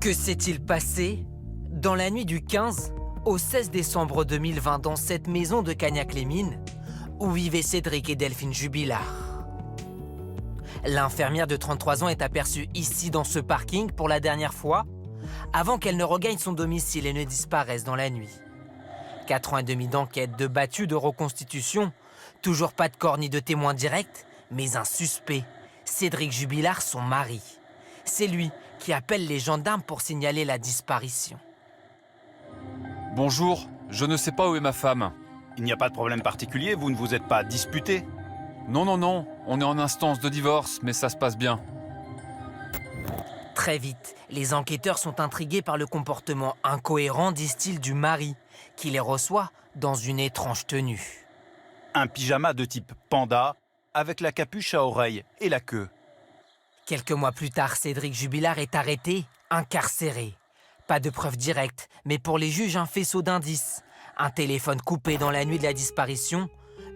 Que s'est-il passé dans la nuit du 15 au 16 décembre 2020 dans cette maison de Cagnac-les-Mines où vivaient Cédric et Delphine Jubilard? L'infirmière de 33 ans est aperçue ici dans ce parking pour la dernière fois avant qu'elle ne regagne son domicile et ne disparaisse dans la nuit. 4 ans et demi d'enquête, de battues, de reconstitution, toujours pas de corps ni de témoins directs, mais un suspect, Cédric Jubilard, son mari. C'est lui qui appelle les gendarmes pour signaler la disparition. Bonjour, je ne sais pas où est ma femme. Il n'y a pas de problème particulier, vous ne vous êtes pas disputé? Non, on est en instance de divorce, mais ça se passe bien. Très vite, les enquêteurs sont intrigués par le comportement incohérent, disent-ils, du mari, qui les reçoit dans une étrange tenue. Un pyjama de type panda, avec la capuche à oreilles et la queue. Quelques mois plus tard, Cédric Jubilard est arrêté, incarcéré. Pas de preuves directes, mais pour les juges, un faisceau d'indices. Un téléphone coupé dans la nuit de la disparition,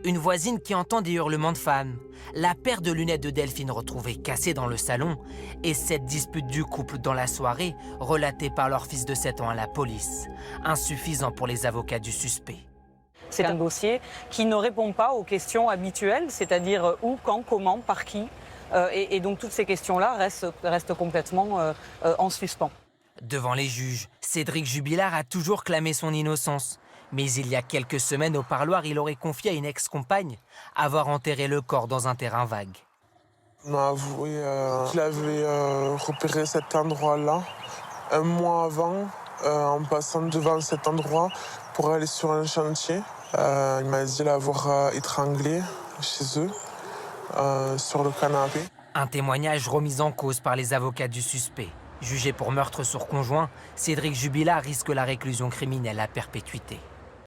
une voisine qui entend des hurlements de femmes, la paire de lunettes de Delphine retrouvée cassée dans le salon, et cette dispute du couple dans la soirée, relatée par leur fils de 7 ans à la police. Insuffisant pour les avocats du suspect. C'est un dossier qui ne répond pas aux questions habituelles, c'est-à-dire où, quand, comment, par qui. Et donc toutes ces questions-là restent complètement en suspens. Devant les juges, Cédric Jubilard a toujours clamé son innocence. Mais il y a quelques semaines au parloir, il aurait confié à une ex-compagne avoir enterré le corps dans un terrain vague. Il m'a avoué qu'il avait repéré cet endroit-là un mois avant, en passant devant cet endroit pour aller sur un chantier. Il m'a dit l'avoir étranglé chez eux, sur le canapé. Un témoignage remis en cause par les avocats du suspect. Jugé pour meurtre sur conjoint, Cédric Jubilard risque la réclusion criminelle à perpétuité.